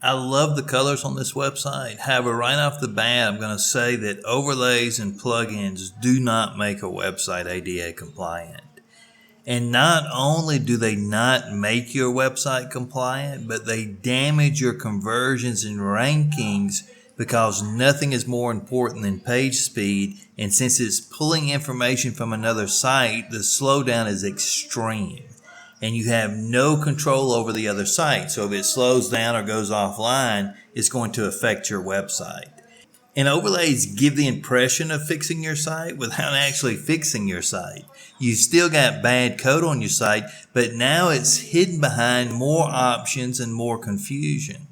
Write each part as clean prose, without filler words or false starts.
I love the colors on this website. However, right off the bat, I'm going to say that overlays and plugins do not make a website ADA compliant. And not only do they not make your website compliant, but they damage your conversions and rankings because nothing is more important than page speed. And since it's pulling information from another site, the slowdown is extreme. And you have no control over the other site. So if it slows down or goes offline, it's going to affect your website. And overlays give the impression of fixing your site without actually fixing your site. You've still got bad code on your site, but now it's hidden behind more options and more confusion.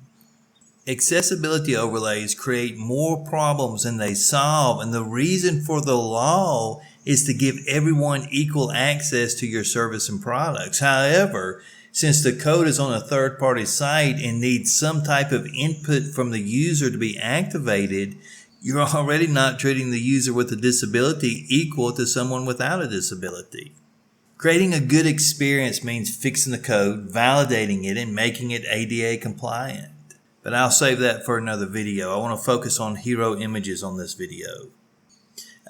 Accessibility overlays create more problems than they solve, and the reason for the law is to give everyone equal access to your service and products. However, since the code is on a third-party site and needs some type of input from the user to be activated, you're already not treating the user with a disability equal to someone without a disability. Creating a good experience means fixing the code, validating it, and making it ADA compliant. But I'll save that for another video. I want to focus on hero images on this video.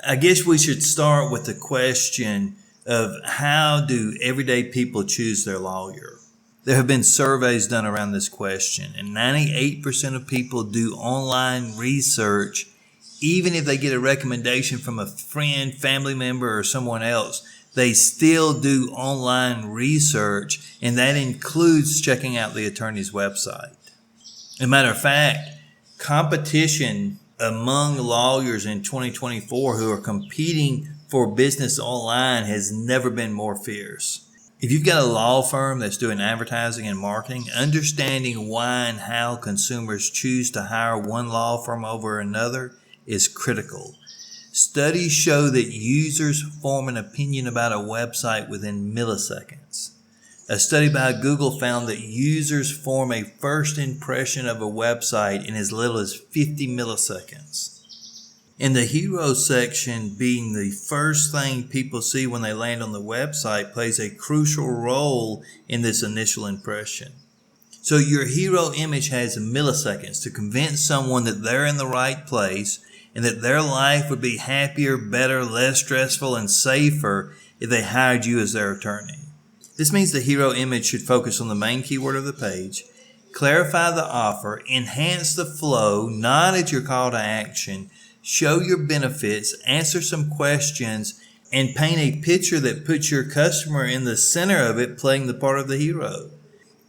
I guess we should start with the question of how do everyday people choose their lawyer? There have been surveys done around this question, and 98% of people do online research even if they get a recommendation from a friend, family member, or someone else. They still do online research, and that includes checking out the attorney's website. As a matter of fact, competition among lawyers in 2024 who are competing for business online has never been more fierce. If you've got a law firm that's doing advertising and marketing, understanding why and how consumers choose to hire one law firm over another is critical. Studies show that users form an opinion about a website within milliseconds. A study by Google found that users form a first impression of a website in as little as 50 milliseconds. And the hero section, being the first thing people see when they land on the website, plays a crucial role in this initial impression. So your hero image has milliseconds to convince someone that they're in the right place and that their life would be happier, better, less stressful, and safer if they hired you as their attorney. This means the hero image should focus on the main keyword of the page, clarify the offer, enhance the flow, nod at your call to action, show your benefits, answer some questions, and paint a picture that puts your customer in the center of it, playing the part of the hero.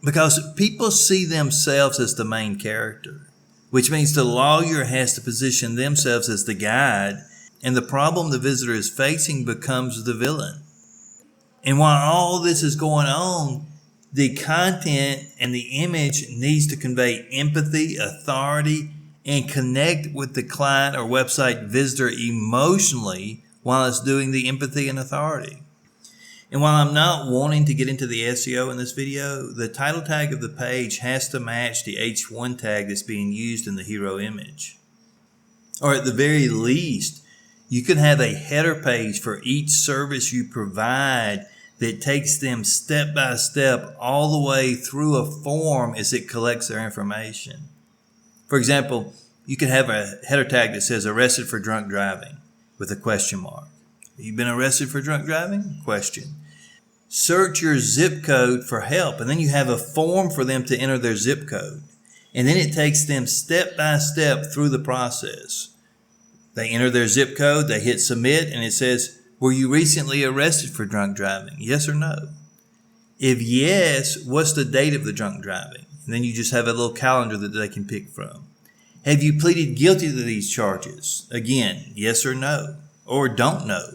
Because people see themselves as the main character, which means the lawyer has to position themselves as the guide, and the problem the visitor is facing becomes the villain. And while all this is going on, the content and the image needs to convey empathy, authority, and connect with the client or website visitor emotionally while it's doing the empathy and authority. And while I'm not wanting to get into the SEO in this video, the title tag of the page has to match the H1 tag that's being used in the hero image. Or at the very least, you could have a header page for each service you provide that takes them step by step all the way through a form as it collects their information. For example, you could have a header tag that says arrested for drunk driving with a question mark. Have you been arrested for drunk driving? Question. Search your zip code for help, and then you have a form for them to enter their zip code. And then it takes them step by step through the process. They enter their zip code, they hit submit, and it says, were you recently arrested for drunk driving? Yes or no? If yes, what's the date of the drunk driving? And then you just have a little calendar that they can pick from. Have you pleaded guilty to these charges? Again, yes or no, or don't know.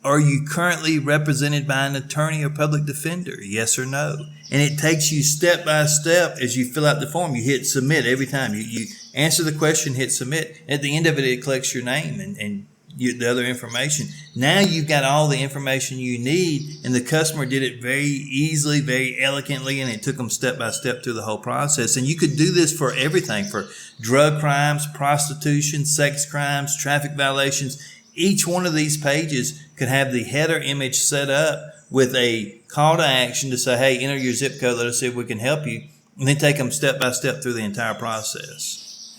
Are you currently represented by an attorney or public defender? Yes or no. And it takes you step by step as you fill out the form. You hit submit every time. You answer the question, hit submit. At the end of it, it collects your name and the other information. Now you've got all the information you need, and the customer did it very easily, very elegantly, and it took them step by step through the whole process. And you could do this for everything, for drug crimes, prostitution, sex crimes, traffic violations. Each one of these pages could have the header image set up with a call to action to say, hey, enter your zip code, let us see if we can help you. and then take them step by step through the entire process.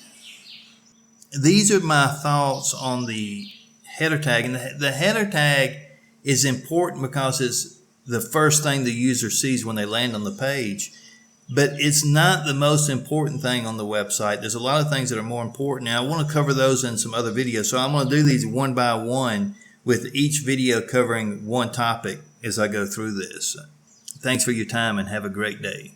These are my thoughts on the header tag. And the header tag is important because it's the first thing the user sees when they land on the page. But it's not the most important thing on the website. There's a lot of things that are more important. Now, I want to cover those in some other videos. So I'm going to do these one by one with each video covering one topic as I go through this. Thanks for your time and have a great day.